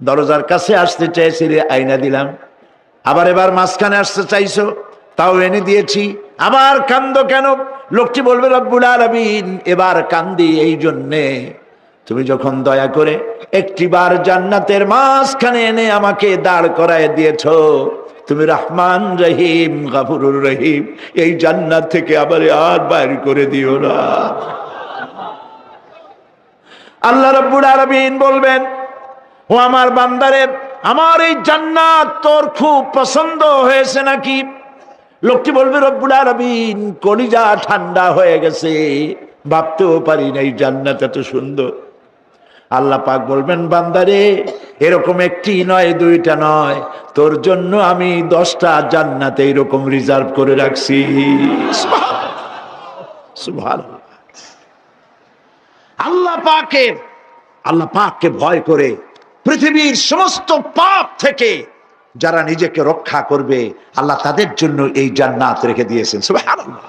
দরজার কাছে আসতে চাইছিলে, আইনা দিলাম। আবার এবার মাঝখানে আসতে চাইছো, তাও এনে দিয়েছি। আবার কান্দো কেন? লোকটি বলবে রব্বুল আলামিন এবার কান্দি এই জন্যে, তুমি যখন দয়া করে একটিবার জান্নাতের মাঝখানে এনে আমাকে দাঁড় করায় দিয়েছো, তুমি রহমান রহিম গফুরুর রহিম, এই জান্নাত থেকে আবার আর বাইর করে দিও না। আল্লাহ রাব্বুল আলামিন বলবেন, ও আমার বান্দারে, আমার এই জান্নাত তোর খুব পছন্দ হয়েছে নাকি? লোকটি বলবে রব্বুল আলামিন কলিজা ঠান্ডা হয়ে গেছে, ভাবতেও পারি না এই জান্নাত এত সুন্দর। আল্লাহ পাক বলবেন, বান্দারে এরকম একটি নয়, দুইটা নয়, তোর জন্য আমি 10টা জান্নাত এইরকম রিজার্ভ করে রাখছি। সুবহানাল্লাহ। আল্লাহ পাককে ভয় করে পৃথিবীর সমস্ত পাপ থেকে যারা নিজেকে রক্ষা করবে, আল্লাহ তাদের জন্য এই জান্নাত রেখে দিয়েছেন। সুবহানাল্লাহ।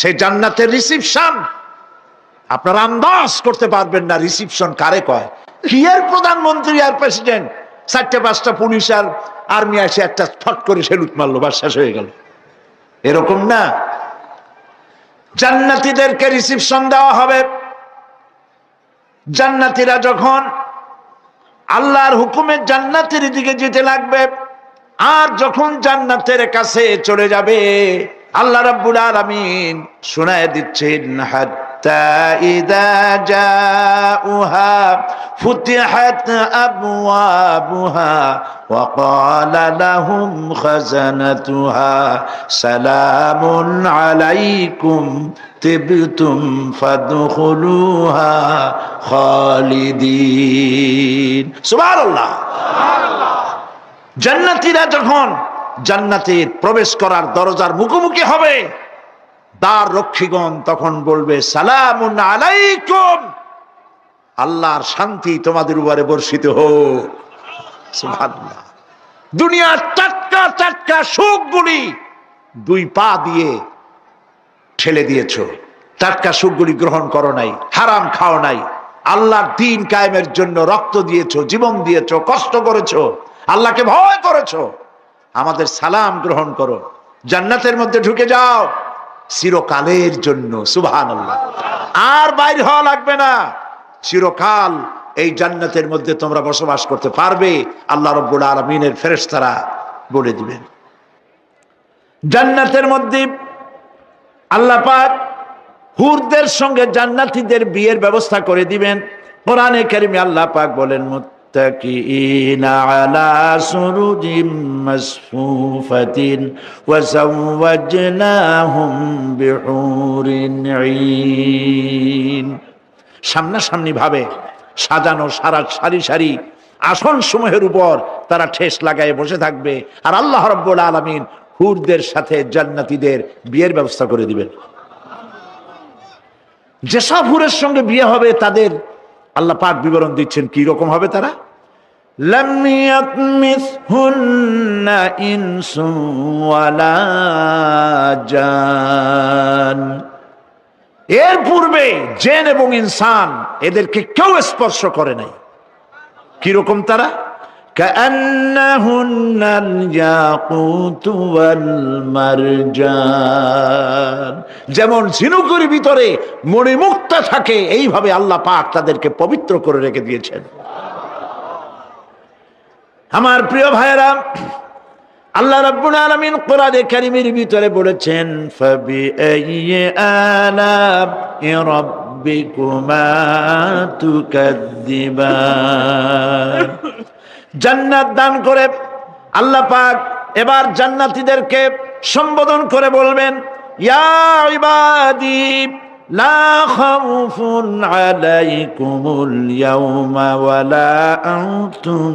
সেই জান্নাতের রিসিপশন আপনারা আন্দাজ করতে পারবেন না। রিসিপশন কারে কয়? কি এর প্রধানমন্ত্রী আর প্রেসিডেন্ট, 4-5টা পুলিশ আর আর্মি এসে একটা ফট করে সেলুট মারলো, বাস শেষ হয়ে গেল, এরকম না। জান্নাতীদেরকে রিসিপশন দেওয়া হবে। জান্নাতীরা যখন আল্লাহর হুকুমে জান্নাতের দিকে যেতে লাগবে, আর যখন জান্নাতের কাছে চলে যাবে, আল্লাহ রাব্বুল আলামিন শোনায় দিচ্ছেন, হাত্তা ইযা জাউহা ফুতিহাত আবওয়াবুহা ওয়া ক্বালা লাহুম খাজানাতুহা সালামুন আলাইকুম তিবতুম ফাদখুলুহা খালিদিন। সুবহানাল্লাহ। জান্নাতীরা যখন জান্নাতে প্রবেশ করার দরজার মুখোমুখি হবে, দ্বার রক্ষীগণ তখন বলবে, সালামুন আলাইকুম, আল্লাহর শান্তি তোমাদের উপরে বর্ষিত হোক। সুবহানাল্লাহ। দুনিয়ার টাটকা টাটকা সুখগুলি 2 পা দিয়ে ঠেলে দিয়েছো, টাটকা সুখগুলি গ্রহণ করো নাই, হারাম খাও নাই, আল্লাহর দ্বীন কায়েমের জন্য রক্ত দিয়েছো, জীবন দিয়েছো, কষ্ট করেছো, আল্লাহকে ভয় করেছো। আমাদের সালাম গ্রহণ করো, জান্নাতের মধ্যে ঢুকে যাও চিরকালের জন্য। সুবহানাল্লাহ। আর বাইর হওয়া লাগবে না, চিরকাল এই জান্নাতের মধ্যে তোমরা বসবাস করতে পারবে, আল্লাহ রাব্বুল আলামিনের ফেরেশতারা বলে দিবেন। জান্নাতের মধ্যে আল্লাহ পাক হুরদের সঙ্গে জান্নাতীদের বিয়ের ব্যবস্থা করে দিবেন। কোরআনে কারিমে আল্লাহ পাক বলেন, মুত্তাকিইনা আলা সুরুজিম মাসফুফাতিন ওয়া যাওয়াজনাহুম বিহুরিন ঈন। সামনাসামনি ভাবে সাজানো সারি সারি আসন সমূহের উপর তারা ঠেস লাগায় বসে থাকবে, আর আল্লাহ রাব্বুল আলামিন হুরদের সাথে জান্নাতীদের বিয়ের ব্যবস্থা করে দিবেন। যেসব হুরের সঙ্গে বিয়ে হবে তাদের আল্লাহ পাক বিবরণ দিচ্ছেন কি রকম হবে তারা। লাম ইয়াতমিসহুন্না ইনসুন ওয়ালা জান, এর পূর্বে জিন এবং ইনসান এদেরকে কেউ স্পর্শ করে নাই। কি রকম তারা? কাআন্নাহুন্নাল ইয়াকুতু ওয়াল মারজান, যেমন ঝিনুকের ভিতরে মণিমুক্তা থাকে, এইভাবে আল্লাহ পাক তাদেরকে পবিত্র করে রেখে দিয়েছেন। আমার প্রিয় ভাইয়েরা, আল্লাহ রাব্বুল আলামিন কোরআনে কারীমের ভিতরে বলেছেন, ফাবিআইয়ি আলা'i রাব্বিকুমা তুকাদ্দিবান। জান্নাত দান করে আল্লাহ পাক এবার জান্নাতীদেরকে সম্বোধন করে বলবেন, ইয়া ইবাদি লা খাউফুন আলাইকুমুল ইয়াওমা ওয়ালা আনতুম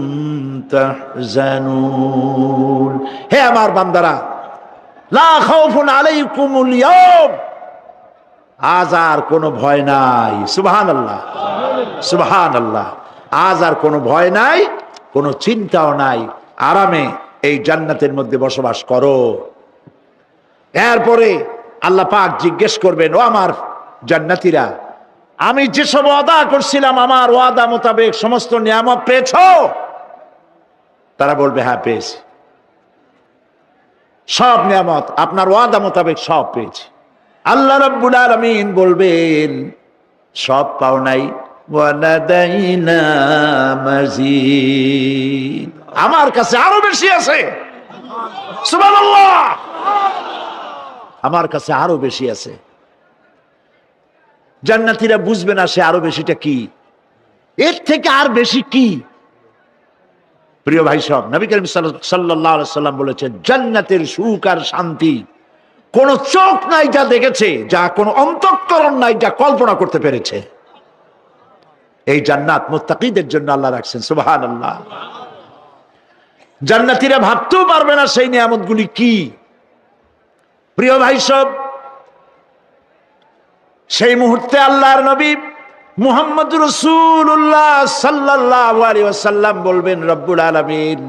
তাহজানুন। হে আমার বান্দারা, লা খাউফুন আলাইকুমুল ইয়াওম, আজ আর কোনো ভয় নাই। সুবহানাল্লাহ, সুবহানাল্লাহ। আজ আর কোনো ভয় নাই, কোনো চিন্তাও নাই, আরামে এই জান্নাতের মধ্যে বসবাস করো। এরপরে আল্লাহ পাক জিজ্ঞেস করবেন, ও আমার জান্নাতীরা, আমি যেসব ওয়াদা করছিলাম আমার ওয়াদা মোতাবেক সমস্ত নিয়ামত পেয়েছো? তারা বলবে হ্যাঁ পেয়েছি, সব নিয়ামত আপনার ওয়াদা মোতাবেক সব পেয়েছি। আল্লাহ রাব্বুল আলামিন বলবেন সব পাও নাই, ওয়ালাদাইনা মাজিদ, আমার কাছে আরো বেশি আছে। সুবহানাল্লাহ, আমার কাছে আরো বেশি আছে। জান্নাতীরা বুঝবে না সে আরো বেশিটা কি, এর থেকে আর বেশি কি। প্রিয় ভাই সব, নবী করিম সাল্লাল্লাহু আলাইহি সাল্লাম বলেছেন জান্নাতের সুখ আর শান্তি কোন চোখ নাই যা দেখেছে, যা কোন অন্তঃকরণ নাই যা কল্পনা করতে পেরেছে। এই জান্নাত মুত্তাকিদের জন্য আল্লাহ রাখছেন। সুবহানাল্লাহ। জান্নাতীরা ভাবতেও পারবে না সেই নিয়ামতগুলি কি। প্রিয় ভাই সব, সেই মুহূর্তে আল্লাহর নবী মুহাম্মদ রাসূলুল্লাহ সাল্লাল্লাহু আলাইহি ওয়াসাল্লাম বলবেন রব্বুল আলামিন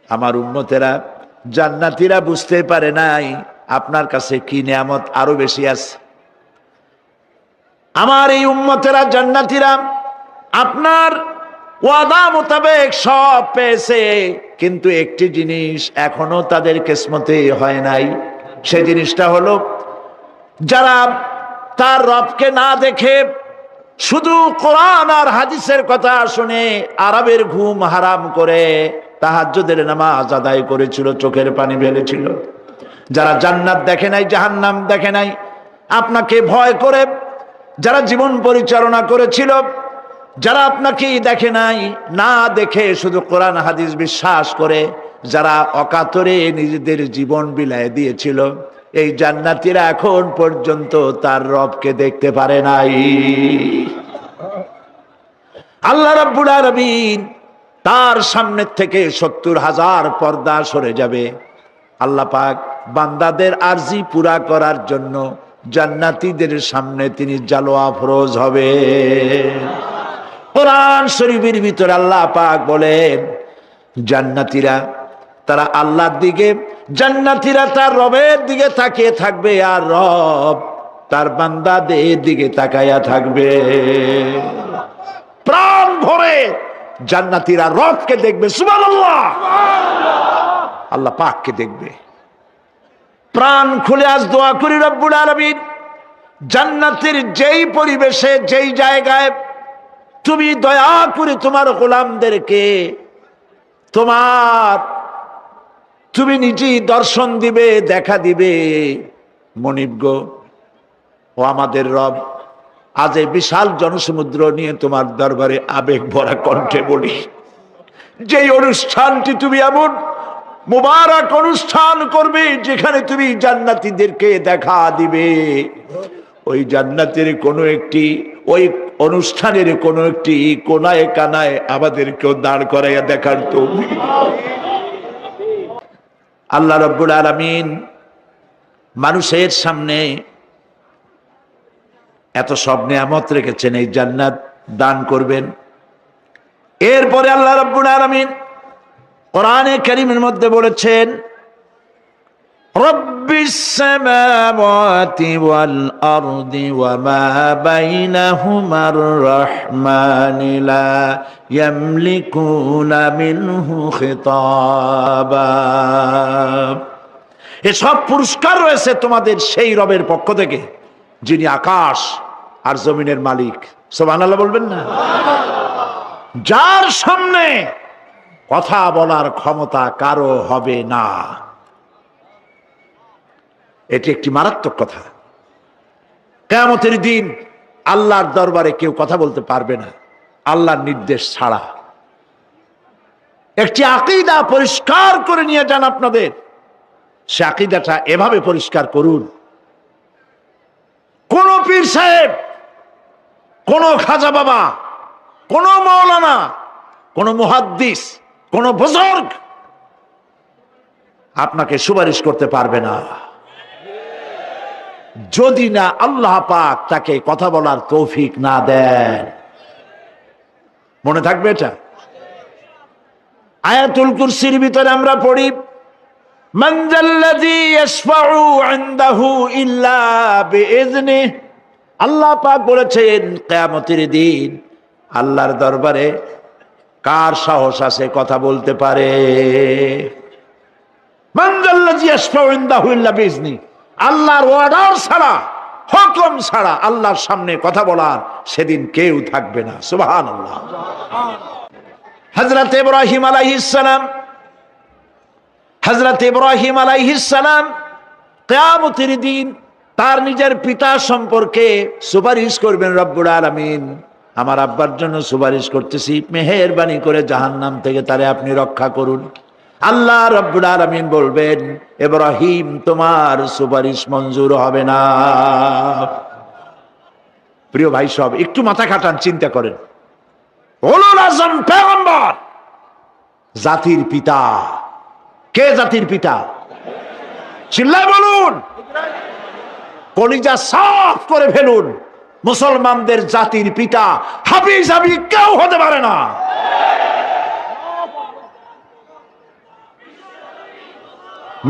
আমার উম্মতেরা জান্নাতীরা বুঝতে পারে নাই আপনার কাছে কি নিয়ামত আরো বেশি আছে। আমার এই উম্মতেরা জান্নাতীরা আপনার ওয়াদা মোতাবেক সব পেয়েছে, কিন্তু একটি জিনিস এখনো তাদের কিসমতে হয় নাই। সেই জিনিসটা হলো যারা তার রবকে না দেখে শুধু কোরআন আর হাদিসের কথা শুনে আরবের ঘুম হারাম করে তাহাজ্জুদের নামাজ আদায় করেছিল, চোখের পানি ফেলেছিল, যারা জান্নাত দেখে নাই জাহান্নাম দেখে নাই, আপনাকে ভয় করে যারা জীবন পরিচালনা করেছিল, যারা আপনাকে দেখে নাই, না দেখে শুধু কোরআন হাদিস বিশ্বাস করে যারা অকাতরে নিজেদের জীবন বিলায় দিয়েছিল, এই জান্নাতীরা এখন পর্যন্ত তার রবকে দেখতে পারে নাই। আল্লাহ রাব্বুল আলামিন তার সামনে থেকে ৭০,০০০ পর্দা সরে যাবে। আল্লাহ পাক বান্দাদের আরজি পুরা করার জন্য জান্নাতীদের সামনে তিনি জালোয়া ফরোজ হবে। কোরআন শরীফের ভিতরে আল্লাহ পাক বলেন জান্নাতীরা তারা আল্লাহর দিকে, জান্নাতীরা তার রবের দিকে তাকিয়ে থাকবে, আর রব তার বান্দাদের দিকে তাকায়া থাকবে। প্রাণ ভরে জান্নাতীরা রবকে দেখবে। সুবহানাল্লাহ, আল্লাহ পাককে দেখবে। প্রাণ খুলে আজ দোয়া করি রব্বুল আলামিন জান্নাতের যেই পরিবেশে যেই জায়গায় তুমি দয়া করে তোমার গোলামদেরকে তুমি নিজেই দর্শন দিবে, দেখা দিবে। মনিব গো, ও আমাদের রব, আজ এই বিশাল জনসমুদ্র নিয়ে তোমার দরবারে আবেগ ভরা কণ্ঠে বলি, যেই অনুষ্ঠানটি তুমি এমন মুবারক অনুষ্ঠান করবে যেখানে তুমি জান্নাতীদেরকে দেখা দিবে, ওই জান্নাতের কোনো একটি, ওই অনুষ্ঠানের কোনো একটি কোনায় কানায় আমাদেরকেও দাঁড় করাইয়া দেখার তৌফিক আল্লাহ রাব্বুল আলামিন মানুষের সামনে এত সব নিয়ামত রেখেছেন, এই জান্নাত দান করবেন। এরপরে আল্লাহ রাব্বুল আলামিন কোরআনে কারীমের মধ্যে বলেছেন রব্বিস সামাওয়াতি ওয়াল আরদি ওয়া মা বাইনাহুমার রাহমানি লা ইয়ামলিকুনা মিনহু খিতাবা। এসব পুরস্কার রয়েছে তোমাদের সেই রবের পক্ষ থেকে যিনি আকাশ আর জমিনের মালিক। সুবহানাল্লাহ বলবেন না? যার সামনে কথা বলার ক্ষমতা কারো হবে না। এটি একটি মারাত্মক কথা। কিয়ামতের দিন আল্লাহর দরবারে কেউ কথা বলতে পারবে না আল্লাহর নির্দেশ ছাড়া। একটি আকীদা পরিষ্কার করে নিয়ে যান আপনাদের, সে আকীদাটা এভাবে পরিষ্কার করুন, কোন পীর সাহেব, কোন খাজা বাবা, কোন মাওলানা, কোন মুহাদ্দিস, কোন বুজুর্গ আপনাকে সুপারিশ করতে পারবে না যদি না আল্লাহ পাক তাকে কথা বলার তৌফিক না দেন। মনে থাকবে এটা। আয়াতুল কুরসির ভিতরে আমরা পড়ি মান যাল্লাযী ইয়াশফাউ ইনদাহু ইল্লা বিইযনিহি, আল্লাহ পাক বলেছেন কিয়ামতের দিন আল্লাহর দরবারে কার সাহস আছে কথা বলতে পারে? মান যাল্লাযী ইয়াশফাউ ইনদাহু ইল্লা বিইজনি, আল্লাহর অর্ডার ছাড়া, হুকুম ছাড়া আল্লাহর সামনে কথা বলার সেদিন কেউ থাকবে না। সুবহানাল্লাহ। হযরত ইব্রাহিম আলাইহিস সালাম, হযরত ইব্রাহিম আলাইহিস সালাম কিয়ামতের দিন তার নিজের পিতা সম্পর্কে সুপারিশ করবেন। রব্বুল আলামিন, আমার আব্বার জন্য সুপারিশ করতেছি, মেহেরবানি করে জাহান্নাম থেকে তারে আপনি রক্ষা করুন। আল্লাহ রব্বুল আলামিন বলবেন, ইব্রাহিম তোমার সুপারিশ মঞ্জুর হবে না। প্রিয় ভাই সব, একটু মাথা খাটান, চিন্তা করেন। উলুল আযম পয়গম্বর, জাতির পিতা। কে জাতির পিতা? চিল্লায় বলুন, কলিজা সাফ করে ফেলুন। মুসলমানদের জাতির পিতা হাফিজ হাবিব কেউ হতে পারে না।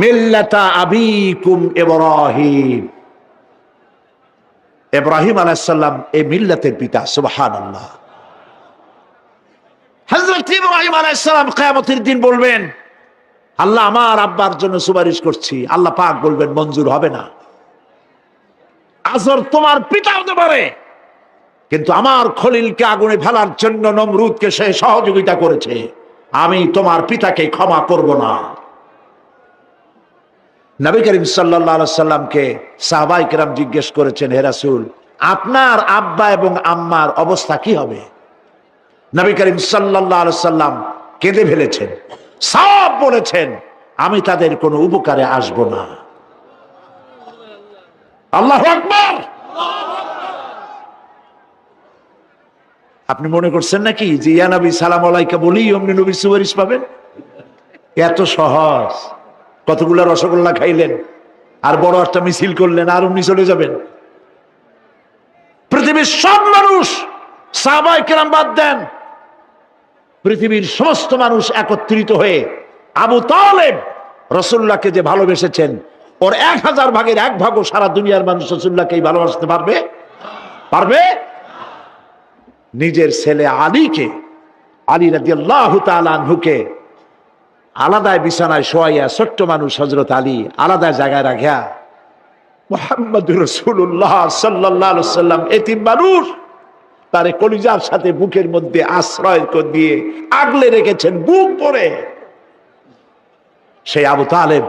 মিল্লাতা আবিকুম ইব্রাহিম, ইব্রাহিম আলাইহিস সালাম এই মিল্লাতের পিতা। সুবহানাল্লাহ। হযরত ইব্রাহিম আলাইহিস সালাম কিয়ামতের দিন বলবেন, আল্লাহ আমার আব্বার জন্য সুপারিশ করছি। আল্লাহ পাক বলবেন মঞ্জুর হবে না। আজর তোমার পিতা হতে পারে, কিন্তু আমার খলিলকে আগুনে ফেলার জন্য নমরুদকে সে সহযোগিতা করেছে, আমি তোমার পিতাকে ক্ষমা করব না। নবী করিম সাল্লাল্লাহু আলাইহি সাল্লামকে সাহাবায়ে কেরাম জিজ্ঞেস করেছেন, হে রাসূল, আপনার আব্বা এবং আম্মার অবস্থা কি হবে? নবী করিম সাল্লাল্লাহু আলাইহি সাল্লাম কেঁদে ফেলেছেন, সব বলেছেন, আমি তাদের কোনো উপকারে আসব না। আল্লাহু আকবার। আপনি মনে করছেন নাকি যে ইয়া নবী সালাম আলাইকা বলি অমনি নবী সুপারিশ পাবেন? এত সহজ। কতগুলা রসগোল্লা খাইলেন আর বড় একটা মিছিল করলেন আর অমনি চলে যাবেন? পৃথিবীর সব মানুষ, সাহাবায়ে কেরাম বাদ দেন, পৃথিবীর সমস্ত মানুষ একত্রিত হয়ে আবু তালেব রাসূলুল্লাহকে যে ভালোবেসেছেন, ওর 1000 ভাগের 1 ভাগও সারা দুনিয়ার মানুষ রাসূলুল্লাহকে ভালোবাসতে পারবে? পারবে? নিজের ছেলে আলীকে, আলী রাদিয়াল্লাহু তাআলা আনহুকে আলাদা বিছানায় শোয়াইয়া, ছোট্ট মানুষ হযরত আলী আলাদা জায়গায় রাখিয়া মুহাম্মদুর রাসূলুল্লাহ সাল্লাল্লাহু আলাইহি ওয়াসাল্লাম এতিম মানুষ, তারে কলিজার সাথে বুকের মধ্যে আশ্রয় দিয়ে আগলে রেখেছেন বুক ভরে। সেই আবু তালেব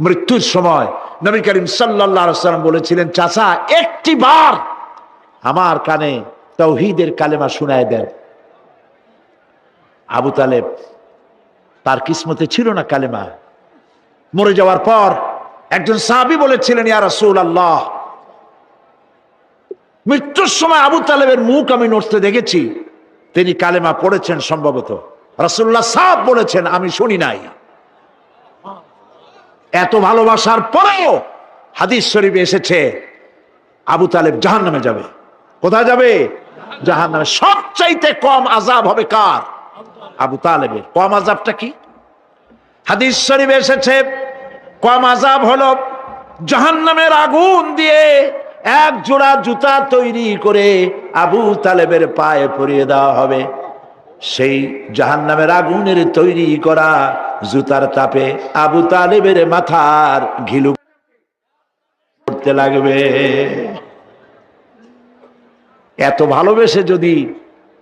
মৃত্যুর সময় নবী করিম সাল্লাল্লাহু আলাইহি ওয়াসাল্লাম বলেছিলেন, চাচা একটি বার আমার কানে তাওহীদের কালেমা শোনায় দেন। আবু তালেব, তার কিসমতে ছিল না কালেমা। মরে যাওয়ার পর একজন সাহাবী বলেছিলেন, ইয়া রাসূলুল্লাহ, মৃত্যুর সময় আবু তালেবের মুখ আমি নড়তে দেখেছি, তিনি কালেমা পড়েছেন সম্ভবত। রাসূলুল্লাহ সাহেব বলেছেন, আমি শুনি নাই। এত ভালোবাসার পরেও হাদিস শরীফে এসেছে আবু তালেব জাহান্নামে যাবে। কোথায় যাবে? জাহান্নামে। সবচাইতে কম আযাব হবে কার? আবু তালেবের। কম আযাবটা কি? হাদিস শরীফে এসেছে কম আযাব হলো জাহান্নামের আগুন দিয়ে এক জোড়া জুতা তৈরি করে আবু তালেবের পায়ে পরিয়ে দেওয়া হবে। সেই জাহান্নামের আগুনের তৈরি করা জুতার তাপে আবু তালেবের মাথার ঘিলু করতে লাগবে। এত ভালোবেসে যদি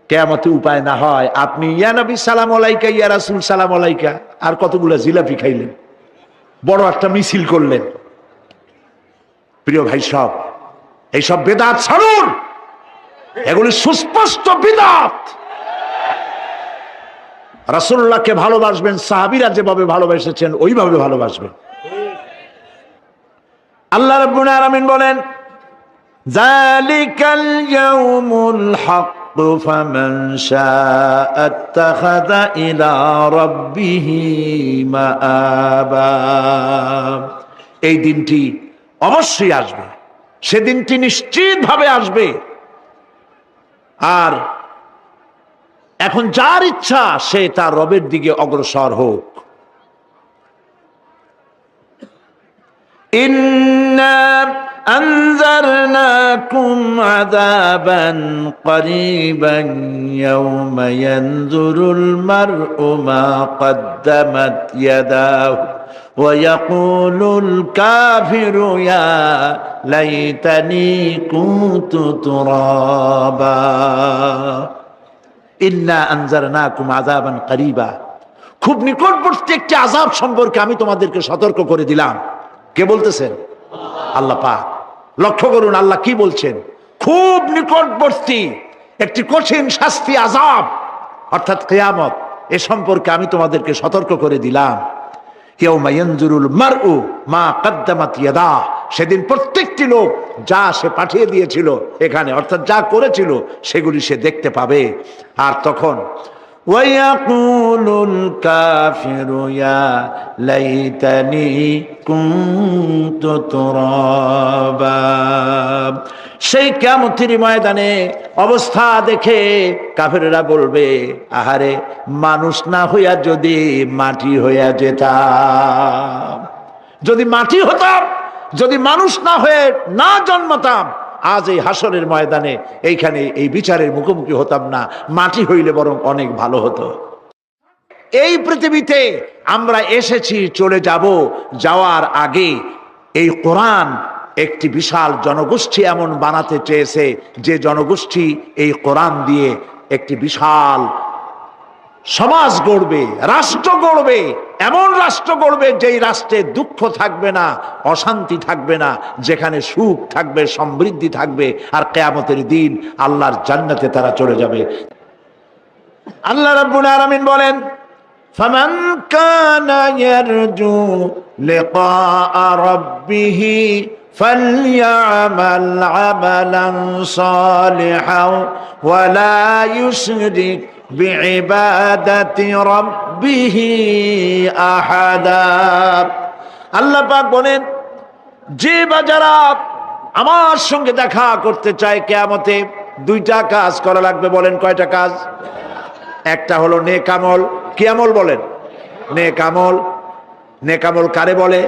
কিয়ামতে উপায় না হয়, আপনি ইয়া নবী সালাম আলাইকা, ইয়া রাসূল সালাম আলাইকা আর কতগুলা জিলাপি খাইলেন, বড় একটা মিছিল করলেন। প্রিয় ভাই সব, এইসব বেদাত ছাড়ুন, এগুলি সুস্পষ্ট বিদআত। রাসূলুল্লাহকে ভালোবাসবেন, সাহাবীরা যেভাবে ভালোবেসেছেন ওইভাবে ভালোবাসবেন। আল্লাহ রাব্বুল আলামিন বলেন, যালিকাল ইয়াউমুল হক ফামান শাআ আত্তাখাযা ইলা রাব্বিহি মাআবা। এই দিনটি অবশ্যই আসবে, সেদিনটি নিশ্চিতভাবে আসবে। আর এখন যার ইচ্ছা সে তার রবের দিকে অগ্রসর হোক। ইন্না أنذرناكم عذابا قريبا يوم ينظر المرء ما قدمت يداه ويقول الكافر يا ليتني كنت ترابا إنا أنذرناكم عذابا قريبا খুব নিকটবর্তী একটি আযাব সম্পর্কে আমি তোমাদেরকে সতর্ক করে দিলাম। কে বলতেছেন? আল্লাহ পাক। লক্ষ্য করুন আল্লাহ কি বলছেন, খুব নিকটবর্তী একটি কঠিন শাস্তি আযাব অর্থাৎ কিয়ামত, এ সম্পর্কে আমি তোমাদেরকে সতর্ক করে দিলাম। ইয়াউমা ইয়ানজুরুল মারউ মা কদ্দামাত ইয়াদা, সেদিন প্রত্যেকটি লোক যা সে পাঠিয়ে দিয়েছিল এখানে অর্থাৎ যা করেছিল সেগুলি সে দেখতে পাবে। আর তখন ওয়ায়াকুলুল কাফিরু ইয়া লাইতানি কুনতু তুরাবা, সেই কিয়ামতের ময়দানে অবস্থা দেখে কাফেররা বলবে, আহারে মানুষ না হইয়া যদি মাটি হইয়া যেতাম, যদি মাটি হতাম, যদি মানুষ না হয়ে না জন্মতাম, আজ এই হাসরের ময়দানে এইখানে এই বিচারের মুখোমুখি হতাম না, মাটি হইলে বরং অনেক ভালো হতো। এই পৃথিবীতে আমরা এসেছি, চলে যাব, যাওয়ার আগে এই কোরআন একটি বিশাল জনগোষ্ঠী এমন বানাতে চেয়েছে যে জনগোষ্ঠী এই কোরআন দিয়ে একটি বিশাল সমাজ গড়বে, রাষ্ট্র গড়বে, এমন রাষ্ট্র গড়বে যেই রাষ্ট্রে দুঃখ থাকবে না, অশান্তি থাকবে না, যেখানে সুখ থাকবে, সমৃদ্ধি থাকবে, আর কিয়ামতের দিন আল্লাহর জান্নাতে তারা চলে যাবে। আল্লাহ রাব্বুল আলামিন বলেন, ফামান কানা ইয়ারজু লিকাআ রাব্বিহি ফালইআমাল আমালান সালিহান ওয়া লা ইউশরিক বিইবাদাতি রাব্বিহি আহাদা। আল্লাহ পাক বলেন, যে বাজারা আমার সঙ্গে দেখা করতে চায় কিয়ামতে, দুইটা কাজ করা লাগবে। বলেন কয়টা কাজ? একটা হলো নেক আমল। কি আমল বলেন? নেক আমল। নেক আমল কারে বলে?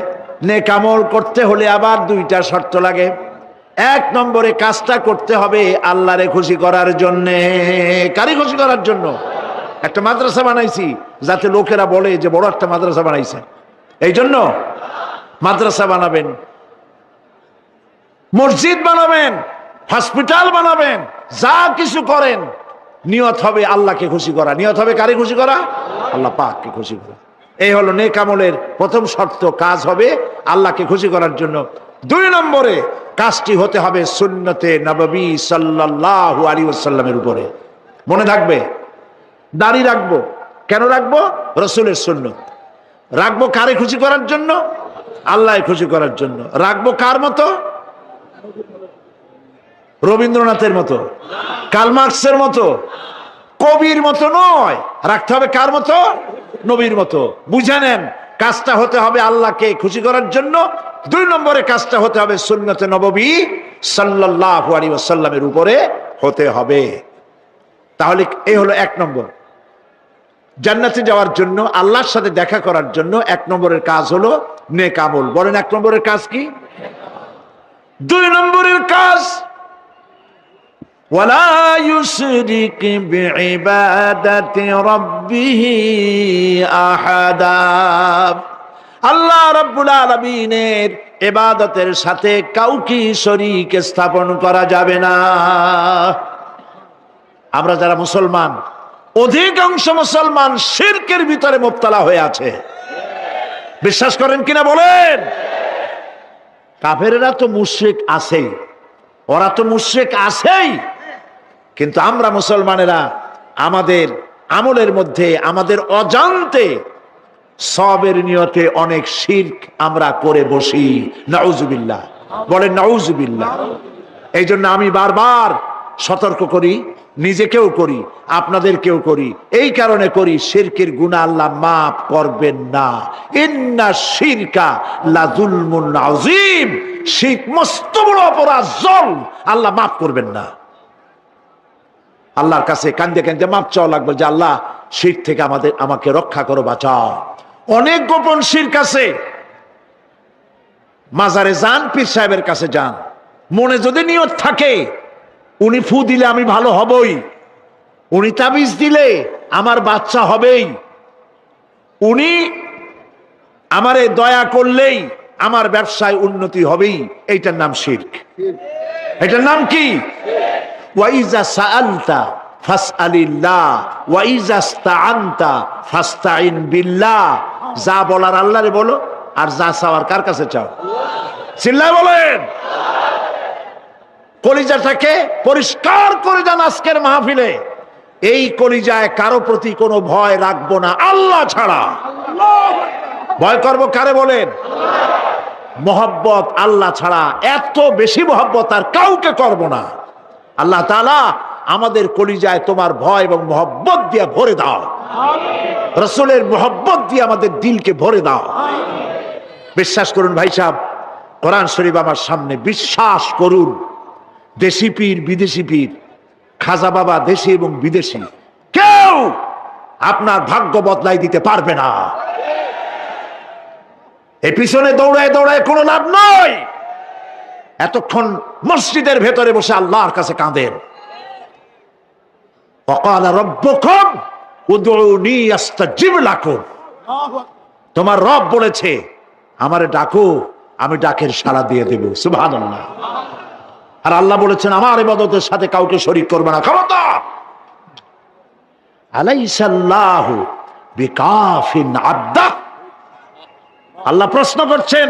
নেক আমল করতে হলে আবার দুইটা শর্ত লাগে। এক নম্বরে কাজটা করতে হবে আল্লাহরে খুশি করার জন্য। কারে খুশি করার জন্য? একটা মাদ্রাসা বানাইছি যাতে লোকেরা বলে যে বড় একটা মাদ্রাসা বানাইছে, এই জন্য মাদ্রাসা বানাবেন, মসজিদ বানাবেন, হসপিটাল বানাবেন, যা কিছু করেন নিয়ত হবে আল্লাহকে খুশি করা। নিয়ত হবে কারে খুশি করা? আল্লাহ পাককে খুশি করা। এই হলো নেক আমলের প্রথম শর্ত, কাজ হবে আল্লাহকে খুশি করার জন্য। দুই নম্বরে কাজটি হতে হবে সুন্নতে নববী সাল্লাল্লাহু আলাইহি ওয়াসাল্লামের উপরে। মনে থাকবে, দাড়ি রাখবো। কেন রাখবো? রাসূলের সুন্নত। রাখবো কারে খুশি করার জন্য? আল্লাহকে খুশি করার জন্য। রাখবো কার মতো? রবীন্দ্রনাথের মতো, কার্ল মার্কসের মতো, কবির মতো নয়। রাখতে হবে কার মতো? নবীর মতো। বুঝে নেন, কাজটা হতে হবে আল্লাহকে খুশি করার জন্য। দুই নম্বরে কাজটা হতে হবে সুন্নতে নববী সাল্লাল্লাহু আলাইহি ওয়াসাল্লামের উপরে হতে হবে। তাহলে এই হলো এক নম্বর। জান্নাতে যাওয়ার জন্য, আল্লাহর সাথে দেখা করার জন্য এক নম্বরের কাজ হলো নেক আমল। বলেন এক নম্বরের কাজ কি? দুই নম্বরের কাজ ওয়ালা ইউশরিক বিইবাদাতি রাব্বিহি আহাদা। আল্লাহ রাব্বুল আলামিনের ইবাদতের সাথে কাউকে শরীক স্থাপন করা যাবে না। আমরা যারা মুসলমান, অধিকাংশ মুসলমান শিরকের ভিতরে মুবতালা হয়ে আছে। বিশ্বাস করেন কিনা বলেন? কাফেরেরা তো মুশরিক আছেই, ওরা তো মুশরিক আছেই, কিন্তু আমরা মুসলমানেরা আমাদের আমলের মধ্যে আমাদের অজান্তে সবের নিয়তে অনেক শিরক আমরা করে বসি। নাউজুবিল্লাহ। বলেন নাউজুবিল্লাহ। এই জন্য আমি বারবার সতর্ক করি, নিজেকেও করি, আপনাদেরকেও করি। এই কারণে করি, শিরকের গুনাহ আল্লাহ মাফ করবেন না। ইন্না শিরকা লাযুলমুন আযীম। শিরক মস্ত বড় অপরাধ, জুলম, আল্লাহ মাফ করবেন না। আল্লাহর কাছে কান্দে কান্দে মাফ চাওয়া লাগবে যে আল্লাহ শিরক থেকে আমাকে রক্ষা করো, বাঁচাও। অনেক গোপন শিরক আছে। মাজারে যান, পীর সাহেবের কাছে যান, মনে যদি নিয়ত থাকে উনি ফু দিলে আমি ভালো হবই, উনি তাবিজ দিলে আমার বাচ্চা হবেই, উনি আমারে দয়া করলেই আমার ব্যবসায় উন্নতি হবেই, এইটার নাম শিরক। এটার নাম কি? ওয়াইজা সাআলতা ফাসআলিল্লাহ ওয়াইজা ইসতাআনতা ফাসতাইন বিল্লাহ। যা বলার আল্লাহরে বলো, আর যা চাওয়ার কার কাছে চাও? চিল্লায় বলেন। কলিজাটাকে পরিষ্কার করে যান আজকের মাহফিলে। এই কলিজায় কারো প্রতি কোনো ভয় রাখবো না আল্লাহ ছাড়া। ভয় করবো কারে বলেন? মহব্বত আল্লাহ ছাড়া, এত বেশি মহব্বত আর কাউকে করব না। আল্লাহ তাআলা আমাদের কলিজায় তোমার ভয় এবং মহব্বত দিয়ে ভরে দাও, রাসূলের মহব্বত দিয়ে আমাদের দিলকে ভরে দাও। বিশ্বাস করুন ভাই সাহেব, কোরআন শরীফ আমার সামনে, বিশ্বাস করুন, দেশি পীর বিদেশি পীর, খাজা বাবা দেশি এবং বিদেশি, কেউ আপনার ভাগ্য বদলাই দিতে পারবে না। এই পিছনে দৌড়ায় দৌড়ায় কোনো লাভ নয়। এতক্ষণ মসজিদের ভেতরে বসে আল্লাহর কাছে কাঁদেন। ওয়াকালা রাব্বুকুম উদউনি আস্তাজিব লাকুম। তোমার রব বলেছে আমারে ডাকো, আমি ডাকের সাড়া দিয়ে দেব। সুবহানাল্লাহ। আর আল্লাহ বলেছেন আমার ইবাদতের সাথে কাউকে শরীক করবে না। খবরদার। আলাইসাল্লাহু বিকাফিন আবদা। আল্লাহ প্রশ্ন করছেন,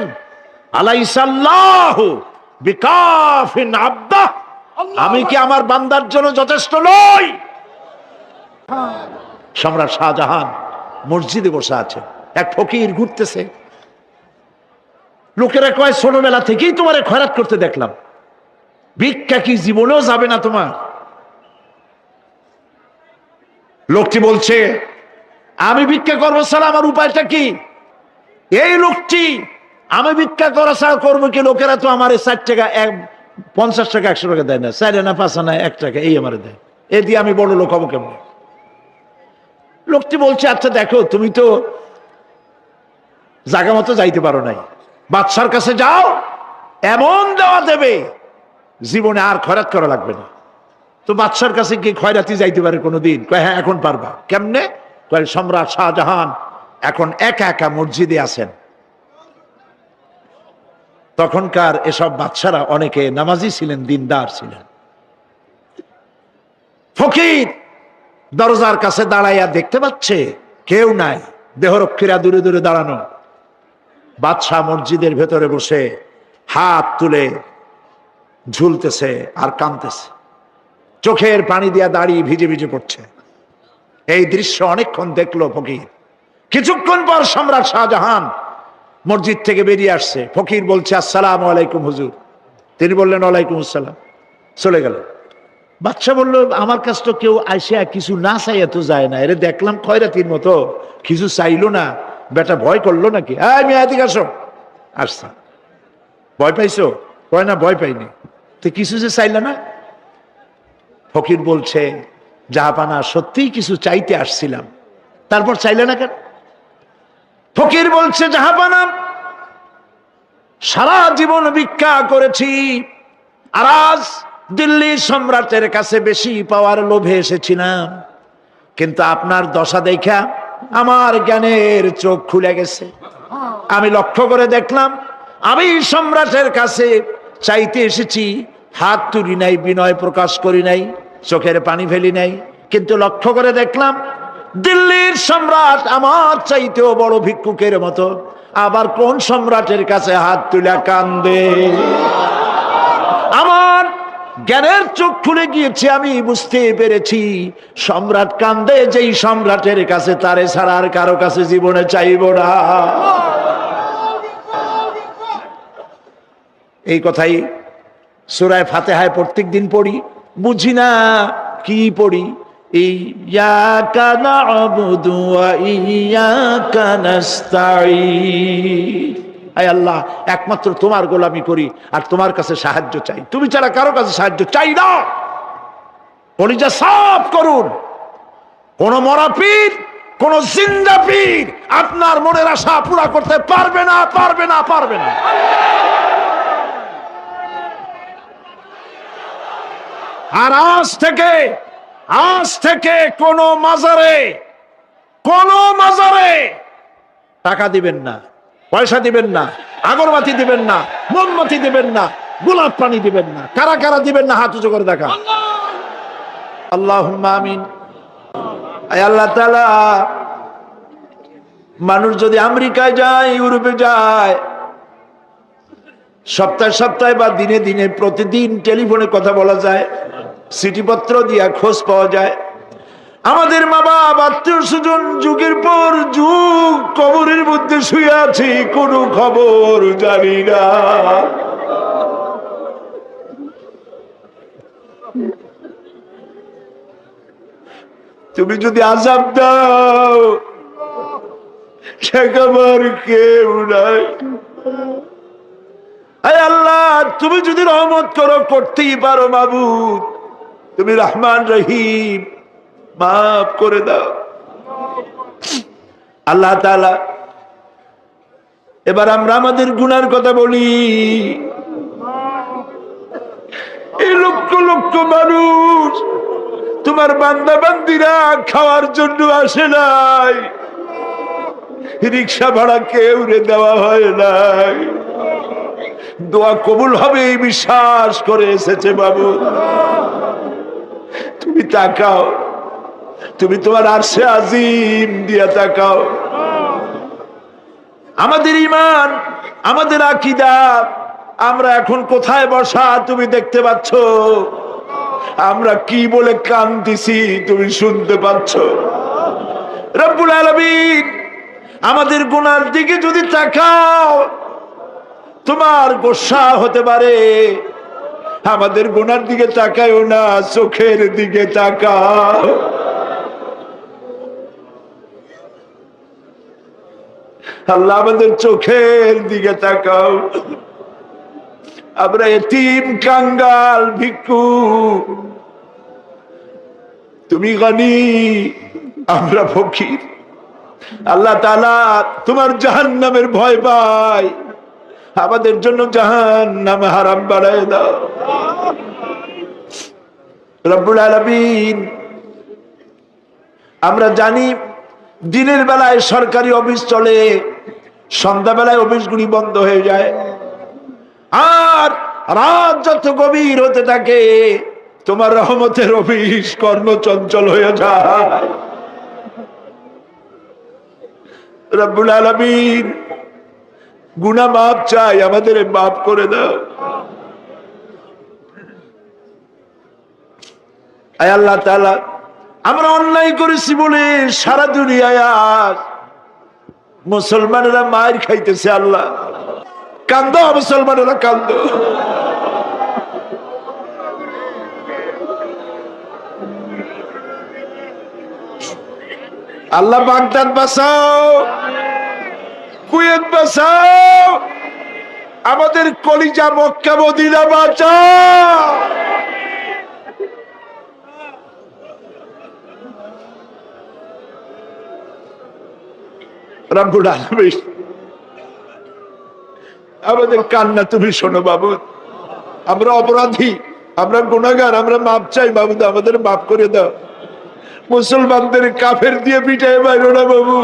আলাইসাল্লাহু বিকাফিন আবদা, আমি কি আমার বান্দার জন্য যথেষ্ট নই? সম্রাট শাহজাহান মসজিদে বসে আছে, এক ফকির ঘুরতেছে। লোকেরা কয় ছোটবেলা থেকেই তোমারে খয়রাত করতে দেখলাম, ভিক্ষা কি জীবনেও যাবে না তোমার? লোকটি বলছে আমি ভিক্ষা করবো ছাড়া আমার উপায়টা কি? এই লোকটি আমি ভিক্ষা করা ছাড়া করবো কি? লোকেরা তো আমার 60 টাকা 50 টাকা 100 টাকা দেয় না, 4 আনা 5 আনা 1 টাকা এই আমার দেয়, এ দিয়ে আমি বড় লোক হবো কেমন? লোকটি বলছে আচ্ছা দেখো, তুমি তো জায়গা মতো যাইতে পারো নাই, বাদশার কাছে যাও, এমন দেওয়া দেবে জীবনে আর খয়রাত করা লাগবে না। তো বাদশার কাছে কি খয়রাতি যাইতে পারে কোনোদিন? কয় হ্যাঁ এখন পারবা। কেমনে? কয় সম্রাট শাহজাহান এখন একা একা মসজিদে আছেন। তখনকার এসব বাদশারা অনেকে নামাজি ছিলেন, দিনদার ছিলেন। ফকির দরজার কাছে দাঁড়াইয়া দেখতে পাচ্ছে কেউ নাই, দেহরক্ষীরা দূরে দূরে দাঁড়ানো। বাদশাহ মসজিদের ভেতরে বসে হাত তুলে ঝুলতেছে আর কাঁদতেছে, চোখের পানি দিয়া দাঁড়িয়ে ভিজে ভিজে পড়ছে। এই দৃশ্য অনেকক্ষণ দেখলো ফকির। কিছুক্ষণ পর সম্রাট শাহজাহান মসজিদ থেকে বেরিয়ে আসছে। ফকির বলছে আসসালামু আলাইকুম হুজুর। তিনি বললেন ওয়ালাইকুম আসসালাম, চলে গেল। বাদশা বলল আমার কাছে তো কেউ আইসা কিছু না চাইয়া তো যায় না, এরে দেখলাম খয়রাতির মতো কিছু চাইলো না, বেটা ভয় করলো নাকি? আমি এদিকে আসো। আসছে। ভয় পাইছো? কয় না ভয় পাইনি। তো কিছু যে চাইলে না? ফকির বলছে জাহাপানা সত্যিই কিছু চাইতে আসছিলাম, তারপর চাইলে না কেন? ফকির বলছে জাহাপানা সারা জীবন ভিক্ষা করেছি, আর আজ দিল্লির সম্রাটের কাছে বেশি পাওয়ার লোভে এসেছিলাম, কিন্তু আপনার দশা দেখা আমার জ্ঞানের চোখ খুলে গেছে। আমি লক্ষ্য করে দেখলাম আমি সম্রাটের কাছে চাইতে এসেছি, হাত তুলি নাই, বিনয় প্রকাশ করি নাই, চোখের পানি ফেলি নাই, কিন্তু লক্ষ্য করে দেখলাম দিল্লির সম্রাট আমার চাইতেও বড় ভিক্ষুকের মতো আবার কোন সম্রাটের কাছে হাত তুলে কান্দে। আমার জ্ঞানের চোখ খুলে গিয়েছে, আমি বুঝতে পেরেছি সম্রাট কান্দে যেই সম্রাটের কাছে, তারে ছাড়া আর কারো কাছে জীবনে চাইব না। এই কথাই সূরা ফাতিহায় প্রত্যেক দিন পড়ি, বুঝি না কি পড়ি। ইয়াকা না'বুদু ওয়া ইয়াকা নাস্তাঈন। আয় আল্লাহ, একমাত্র তোমার গোলামি করি আর তোমার কাছে সাহায্য চাই, তুমি ছাড়া কারো কাছে সাহায্য চাই না। কলিজা সাফ করুন। কোন মরা পীর, কোন জিন্দা পীর আপনার মনের আশা পুরা করতে পারবে না, পারবে না, পারবে না। আর আজ থেকে কোন মাজারে টাকা দিবেন না, পয়সা দিবেন না, আগরবাতি দিবেন না, মোমবাতি দিবেন না, গোলাপ পানি দিবেন না। কারা কারা দিবেন না হাত উঁচু করে দেখা। আল্লাহুম্মা আমিন। আয় আল্লাহ তাআলা, মানুষ যদি আমেরিকায় যায়, ইউরোপে যায়, সপ্তাহে বা দিনে প্রতিদিন টেলিফোনে কথা বলা যায়, চিঠিপত্র দিয়া খোঁজ পাওয়া যায়। আমাদের মা বাবা আত্মীয় স্বজন যুগের পর যুগ কবরের মধ্যে শুয়ে আছে, কোনো খবর জানি না। তুমি যদি আযাব দাও, ঠেকাবার কেউ নাই। আয় আল্লাহ, তুমি যদি রহমত করো, করতেই পারো মাবুদ, তুমি রহমান রহিম, মাফ করে দাও। আল্লাহ তাআলা, এবার আমরা আমাদের গুনার কথা বলি। এই লক্ষ লক্ষ মানুষ তোমার বান্দা বান্দিরা খাওয়ার জন্য আসে নাই, রিক্সা ভাড়া কেউ রে দেওয়া হয় নাই, দোয়া কবুল হবে এই বিশ্বাস করে এসেছে। বাবু তুমি তাকাও, তুমি তোমার আরশে আজিম দিয়া তাকাও। আমাদের ঈমান, আমাদের আকীদা, আমরা এখন কোথায় বসা তুমি দেখতে পাচ্ছ। আমরা কি বলে কাঁদতেছি তুমি শুনতে পাচ্ছ। রব্বুল আলামিন, আমাদের গুনার দিকে যদি তাকাও, তোমার গোসা হতে পারে। আমাদের গুনার দিকে তাকায়ও না, চোখের দিকে তাকাও। আল্লাহ, আমাদের চোখের দিকে তাকাও। আমরা এতিম, কাঙ্গাল, ভিক্ষু, তুমি গনি, আমরা ফকির। আল্লাহ তাআলা, তোমার জাহান্নামের ভয় পাই, আমাদের জন্য জাহান্নাম হারাম বানায় দাও। রব্বুল আলামিন, আমরা জানি দিনের বেলায় সরকারি অফিস চলে, সন্ধ্যাবেলায় অফিসগুলি বন্ধ হয়ে যায়, আর রাত যত গভীর হতে থাকে তোমার রহমতের অফিস কর্মচঞ্চল হয়ে যায়। রব্বুল আলামিন, গুনাহ মাফ চাই, আমাদের মাফ করে দাও। আয় আল্লাহ তাআলা, আমরা অন্যায় করেছি বলে সারা দুনিয়ায় আজ মুসলমানেরা মার খাইতেছে। আল্লাহ, কান্দো মুসলমানেরা, কান্দো। আল্লাহ, বাগদাদ বাঁচাও, কুয়েত বাঁচাও, আমাদের কলিজা মক্কা মদিনা বাঁচাও। রব্বুল আলামিন, আমাদের কান্না তুমি শোনো বাবু। আমরা অপরাধী, আমরা গুনাহগার, আমরা মাপ চাই বাবু, আমাদের মাফ করে দাও। মুসলমানদের কাফের দিয়ে পিটায় বাইরো না বাবু।